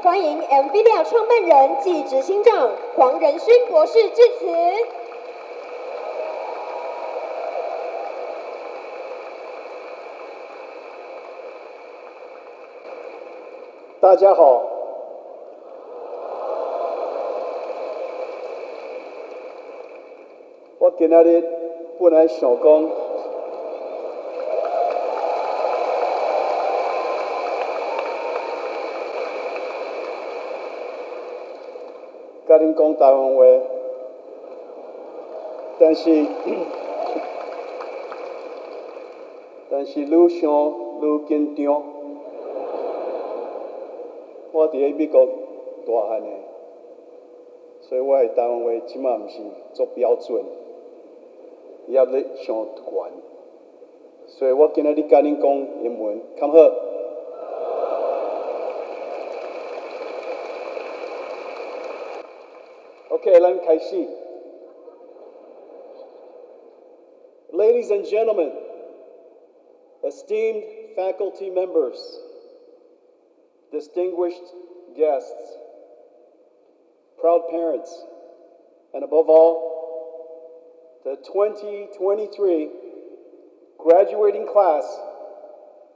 欢迎 Nvidia 创办人暨执行长黄仁勋博士致辞。大家好，我今仔日本来想讲，甲恁讲台湾话，但是愈想愈紧张。我伫咧美国大汉的，所以我的台湾话即马毋是足标准，也咧上悬，所以我今仔日甲恁讲英文，较好。OK， 咱开始。Ladies and gentlemen, esteemed faculty members, distinguished guests, proud parents, and above all, the 2023 graduating class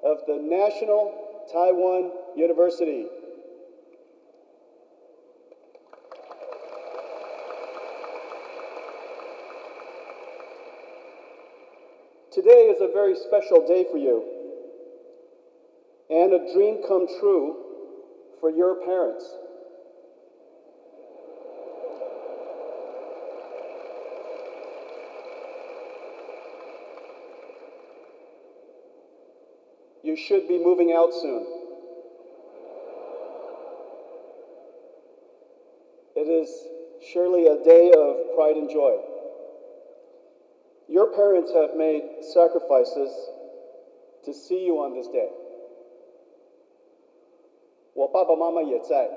of the National Taiwan University. Today is a very special day for you, and a dream come true for your parents. You should be moving out soon. It is surely a day of pride and joy. Your parents have made sacrifices to see you on this day. 我爸爸妈妈也在，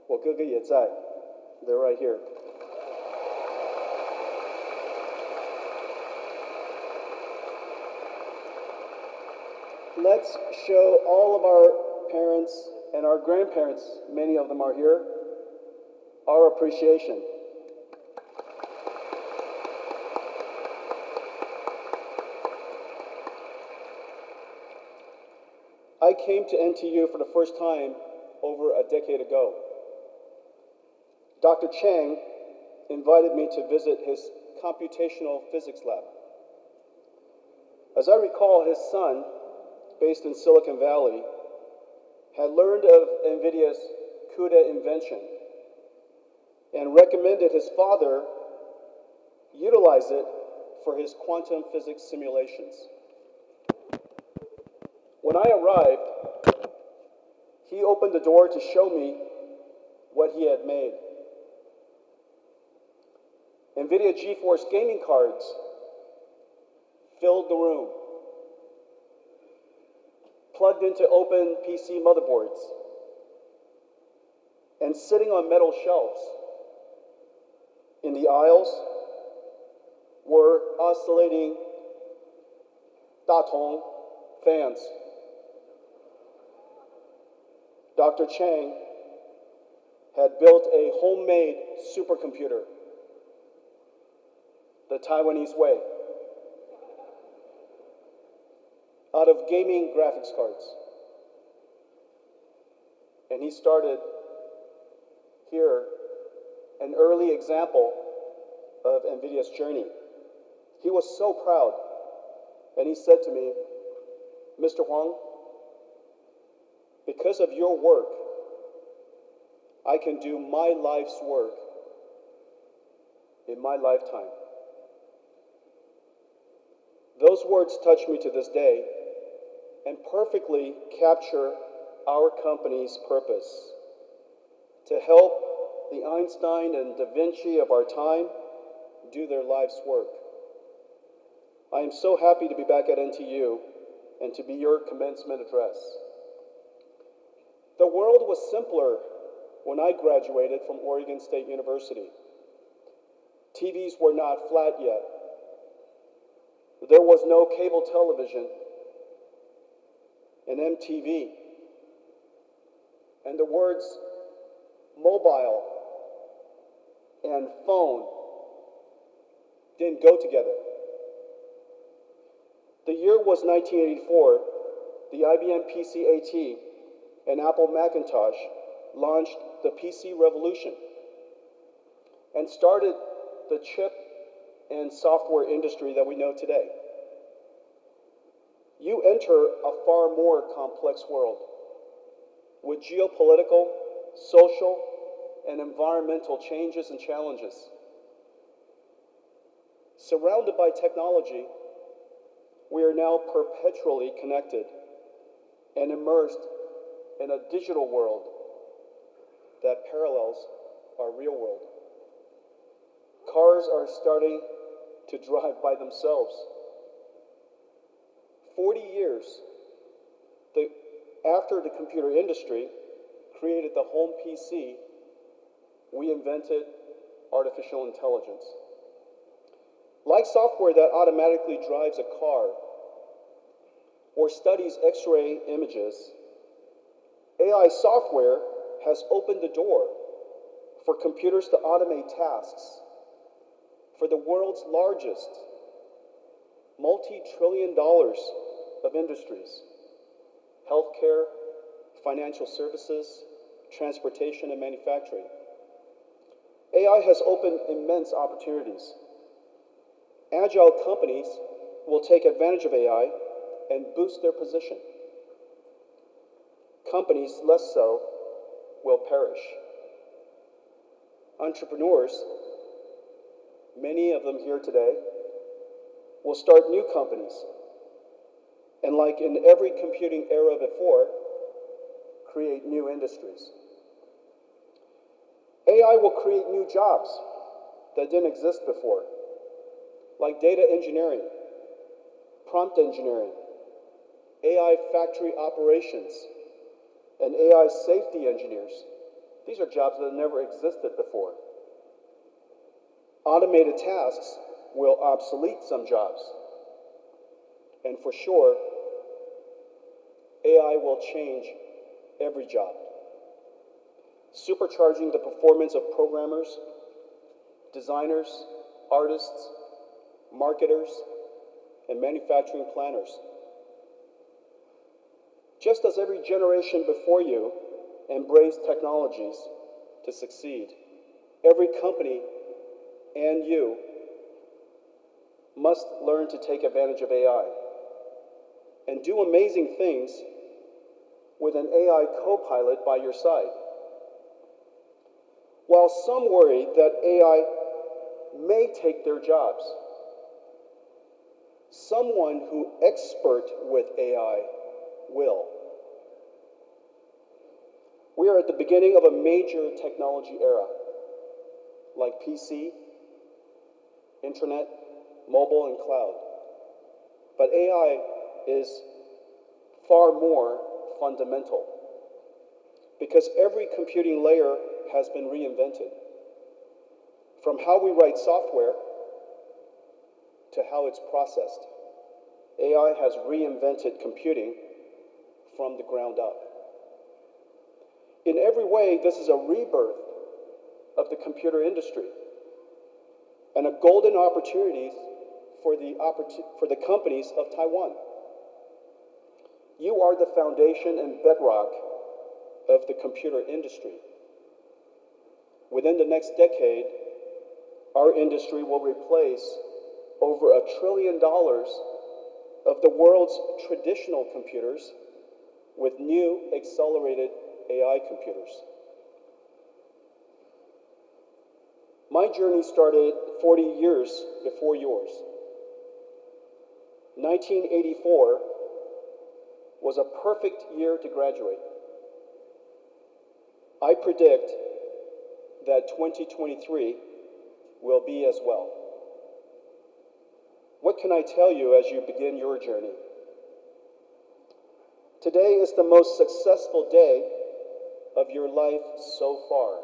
我哥哥也在。They're right here. Let's show all of our parents and our grandparents, many of them are here, our appreciation. I came to NTU for the first time over a decade ago. Dr. Chang invited me to visit his computational physics lab. As I recall, his son, based in Silicon Valley, had learned of Nvidia's CUDA invention and recommended his father utilize it for his quantum physics simulations. When I arrived, he opened the door to show me what he had made. Nvidia GeForce gaming cards filled the room, plugged into open PC motherboards, and sitting on metal shelves. In the aisles were oscillating Datong fans. Dr. Chang had built a homemade supercomputer, the Taiwanese way, out of gaming graphics cards. And he started here an early example of Nvidia's journey. He was so proud, and he said to me, "Mr. Huang, because of your work, I can do my life's work in my lifetime." Those words touch me to this day and perfectly capture our company's purpose: to help the Einstein and Da Vinci of our time do their life's work. I am so happy to be back at NTU and to be your commencement address. The world was simpler when I graduated from Oregon State University. TVs were not flat yet. There was no cable television and MTV. and the words mobile and phone didn't go together. The year was 1984. The IBM PC-AT and Apple Macintosh launched the PC revolution and started the chip and software industry that we know today. You enter a far more complex world with geopolitical, social, and environmental changes and challenges. Surrounded by technology, we are now perpetually connected and immersed in a digital world that parallels our real world. Cars are starting to drive by themselves. 40 years after the computer industry created the home PC, we invented artificial intelligence. Like software that automatically drives a car or studies X-ray images, AI software has opened the door for computers to automate tasks for the world's largest multi-trillion dollars of industries: healthcare, financial services, transportation, and manufacturing. AI has opened immense opportunities. Agile companies will take advantage of AI and boost their position. Companies less so will perish. Entrepreneurs, many of them here today, will start new companies, and like in every computing era before, create new industries. AI will create new jobs that didn't exist before, like data engineering, prompt engineering, AI factory operations, and AI safety engineers. These are jobs that never existed before. Automated tasks will obsolete some jobs. And for sure, AI will change every job, supercharging the performance of programmers, designers, artists, marketers, and manufacturing planners. Just as every generation before you embraced technologies to succeed, every company and you must learn to take advantage of AI and do amazing things with an AI co-pilot by your side. While some worry that AI may take their jobs, someone who expert with AI will. We are at the beginning of a major technology era, like PC, internet, mobile, and cloud. But AI is far more fundamental because every computing layer has been reinvented. From how we write software to how it's processed, AI has reinvented computing from the ground up. In every way, this is a rebirth of the computer industry and a golden opportunity for the companies of Taiwan. You are the foundation and bedrock of the computer industry. Within the next decade, our industry will replace over $1 trillion of the world's traditional computers with new accelerated AI computers. My journey started 40 years before yours. 1984 was a perfect year to graduate. I predict that 2023 will be as well. What can I tell you as you begin your journey? Today is the most successful day of your life so far.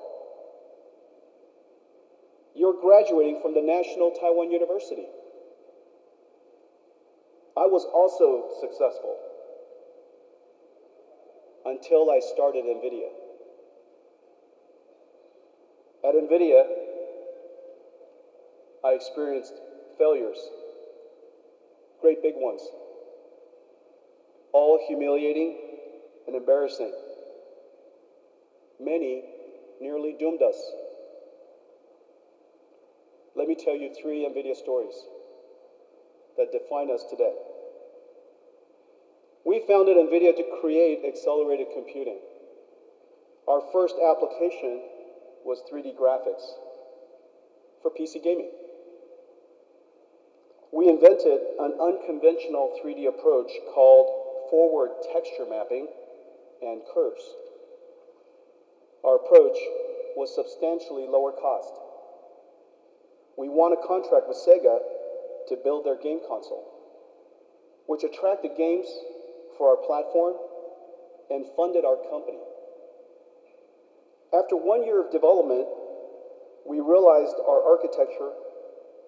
You're graduating from the National Taiwan University. I was also successful until I started Nvidia. At Nvidia, I experienced failures, great big ones, all humiliating and embarrassing. Many nearly doomed us. Let me tell you 3 Nvidia stories that define us today. We founded Nvidia to create accelerated computing. Our first application was 3D graphics for PC gaming. We invented an unconventional 3D approach called forward texture mapping and curves. Our approach was substantially lower cost. We won a contract with Sega to build their game console, which attracted games for our platform and funded our company. After 1 year of development, we realized our architecture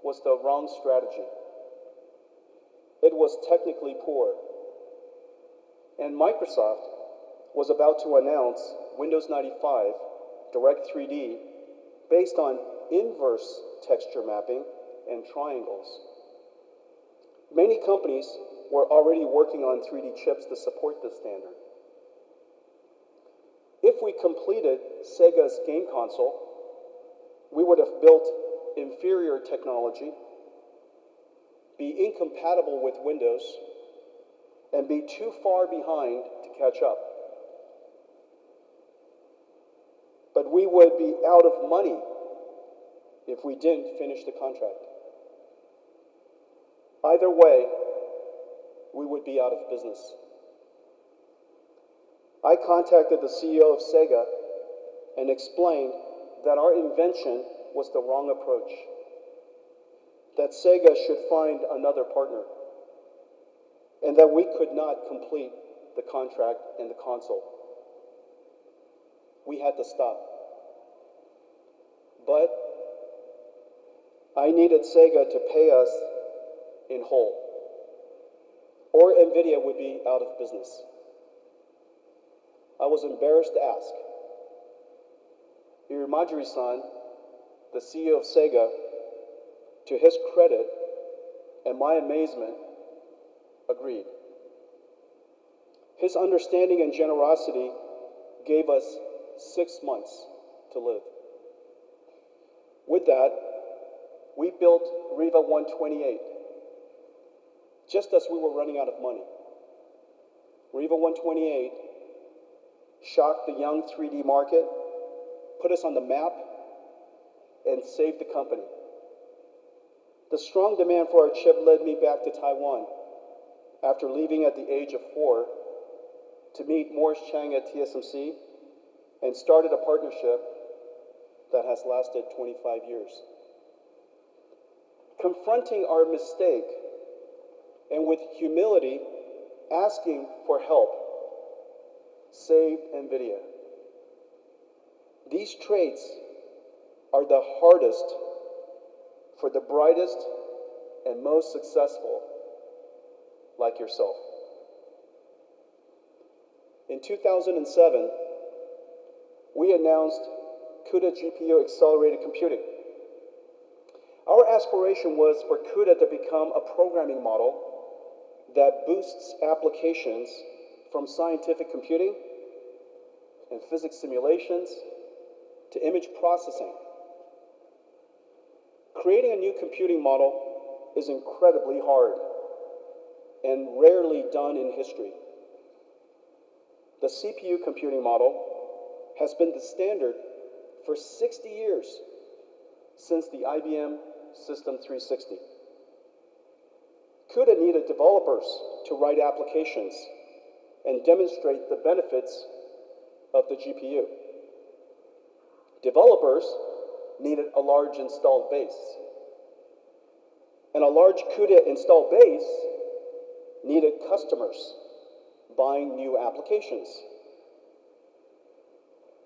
was the wrong strategy. It was technically poor. And Microsoft was about to announce Windows 95 Direct 3D based on inverse texture mapping and triangles. Many companies were already working on 3D chips to support this standard. If we completed Sega's game console, we would have built inferior technology, be incompatible with Windows, and be too far behind to catch up. But we would be out of money if we didn't finish the contract. Either way, we would be out of business. I contacted the CEO of Sega and explained that our invention was the wrong approach, that Sega should find another partner, and that we could not complete the contract and the console. We had to stop. But I needed Sega to pay us in whole, or Nvidia would be out of business. I was embarrassed to ask. Irimajiri-san, the CEO of Sega, to his credit and my amazement, agreed. His understanding and generosity gave us 6 months to live. With that, we built Riva 128, just as we were running out of money. Riva 128 shocked the young 3D market, put us on the map, and saved the company. The strong demand for our chip led me back to Taiwan after leaving at the age of 4 to meet Morris Chang at TSMC and started a partnership that has lasted 25 years. Confronting our mistake and with humility asking for help saved Nvidia. These traits are the hardest for the brightest and most successful like yourself. In 2007, we announced CUDA GPU accelerated computing. Our aspiration was for CUDA to become a programming model that boosts applications from scientific computing and physics simulations to image processing. Creating a new computing model is incredibly hard and rarely done in history. The CPU computing model has been the standard for 60 years since the IBM System 360. CUDA needed developers to write applications and demonstrate the benefits of the GPU. Developers needed a large installed base. And a large CUDA installed base needed customers buying new applications.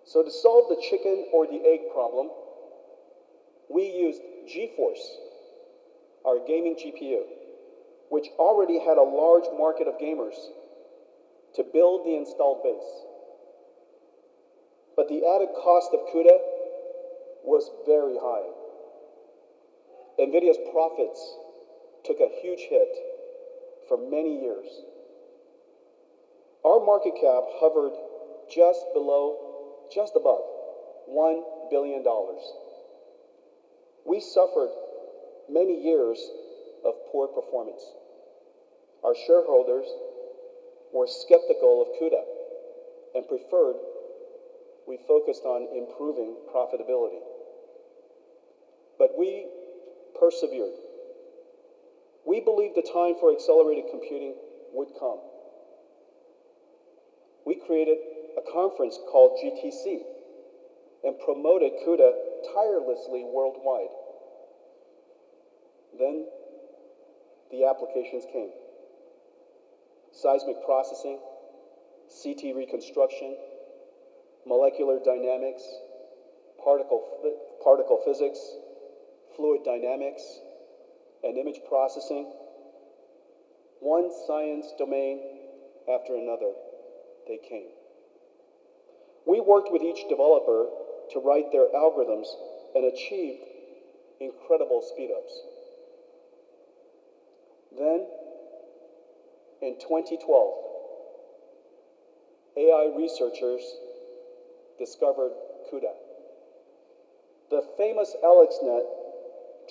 So to solve the chicken or the egg problem, we used GeForce, our gaming GPU, which already had a large market of gamers, to build the installed base. But the added cost of CUDA was very high. Nvidia's profits took a huge hit for many years. Our market cap hovered just above $1 billion. We suffered many years of poor performance. Our shareholders were skeptical of CUDA and preferred we focused on improving profitability. But we persevered. We believed the time for accelerated computing would come. We created a conference called GTC and promoted CUDA tirelessly worldwide. Then the applications came. Seismic processing, CT reconstruction, molecular dynamics, particle physics, fluid dynamics, and image processing. One science domain after another, they came. We worked with each developer to write their algorithms and achieved incredible speedups. Then, in 2012, AI researchers discovered CUDA. The famous AlexNet,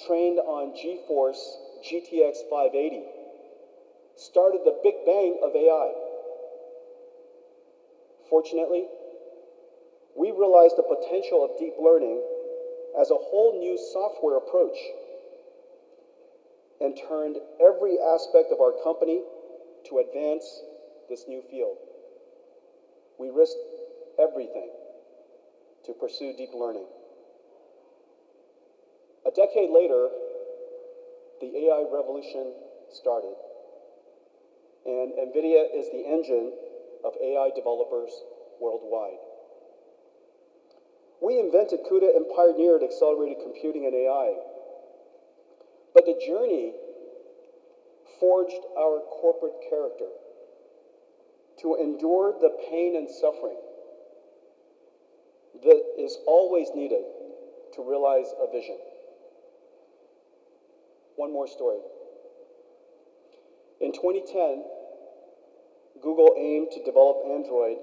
trained on GeForce GTX 580, started the Big Bang of AI. Fortunately, we realized the potential of deep learning as a whole new software approach and turned every aspect of our company to advance this new field. We risked everything to pursue deep learning. A decade later, the AI revolution started, and Nvidia is the engine of AI developers worldwide. We invented CUDA and pioneered accelerated computing and AI, but the journey forged our corporate character to endure the pain and suffering that is always needed to realize a vision. One more story. In 2010, Google aimed to develop Android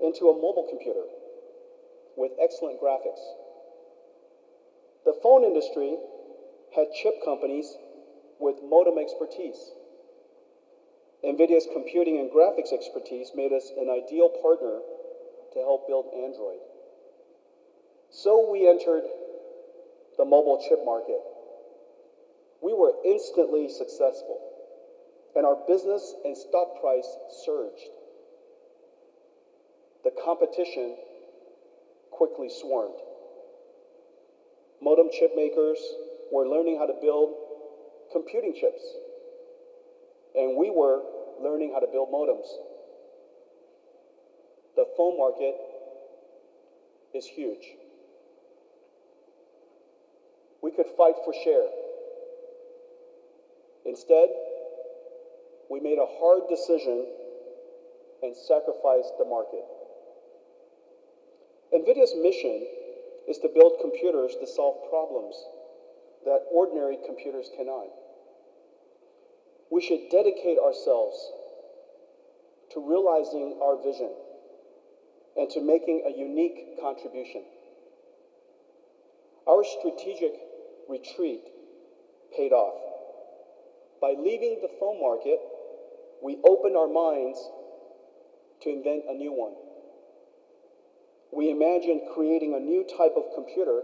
into a mobile computer with excellent graphics. The phone industry had chip companies with modem expertise. Nvidia's computing and graphics expertise made us an ideal partner to help build Android. So we entered the mobile chip market. We were instantly successful, and our business and stock price surged. The competition quickly swarmed. Modem chip makers were learning how to build computing chips, and we were learning how to build modems. The phone market is huge. We could fight for share. Instead, we made a hard decision and sacrificed the market. Nvidia's mission is to build computers to solve problems that ordinary computers cannot. We should dedicate ourselves to realizing our vision and to making a unique contribution. Our strategic retreat paid off. By leaving the phone market, we opened our minds to invent a new one. We imagined creating a new type of computer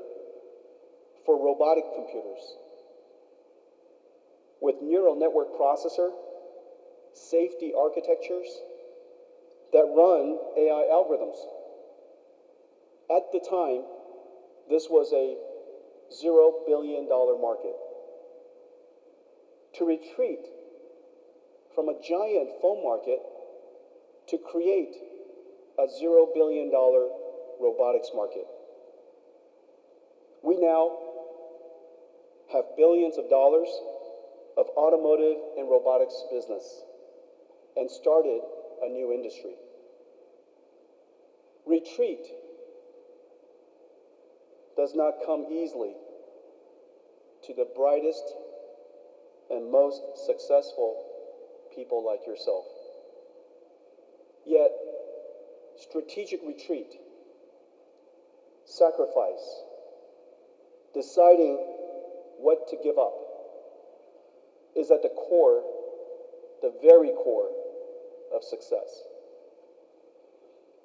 for robotic computers with neural network processor, safety architectures that run AI algorithms. At the time, this was a $0 billion market. To retreat from a giant phone market to create a $0 billion robotics market. We now have billions of dollars of automotive and robotics business and started a new industry. Retreat does not come easily to the brightest and most successful people like yourself. Yet, strategic retreat, sacrifice, deciding what to give up is at the core, the very core of success.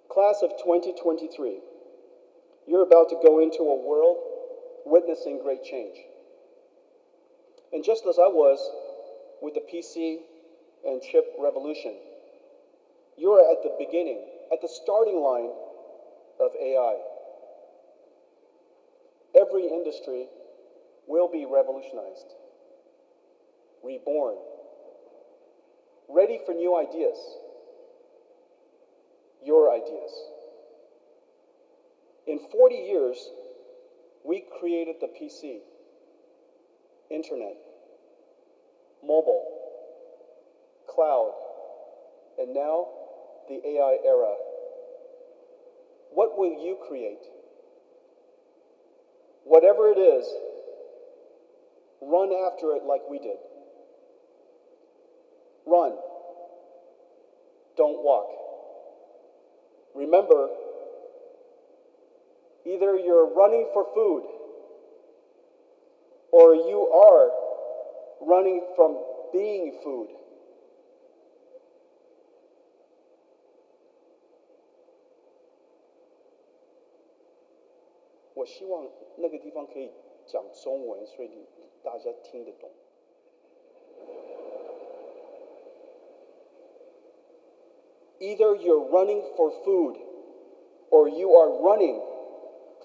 Class of 2023, you're about to go into a world witnessing great change. And just as I was with the PC and chip revolution, you're at the beginning, at the starting line of AI. Every industry will be revolutionized, reborn, ready for new ideas, your ideas. In 40 years, we created the PC, internet, mobile, cloud, and now the AI era. What will you create? Whatever it is, run after it like we did. Run. Don't walk. Remember, either you're running for food or you are running from being food. I 我希望那个地方可以讲中文，所以大家听得懂。Either you're running for food or you are running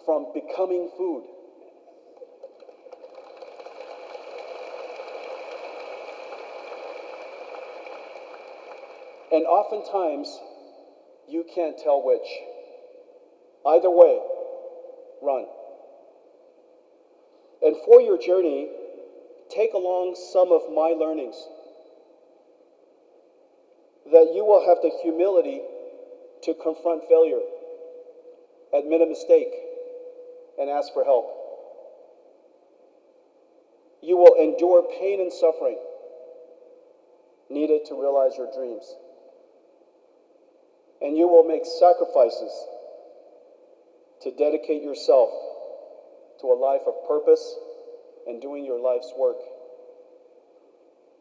from becoming food. And oftentimes, you can't tell which. Either way, run. And for your journey, take along some of my learnings, that you will have the humility to confront failure, admit a mistake, and ask for help. You will endure pain and suffering needed to realize your dreams. And you will make sacrifices to dedicate yourself to a life of purpose and doing your life's work.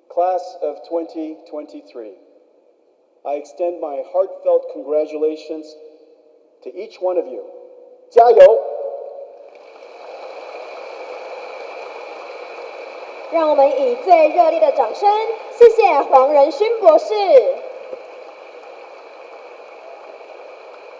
Class of 2023, I extend my heartfelt congratulations to each one of you. 加油! 让我们以最热烈的掌声，谢谢黄仁勋博士。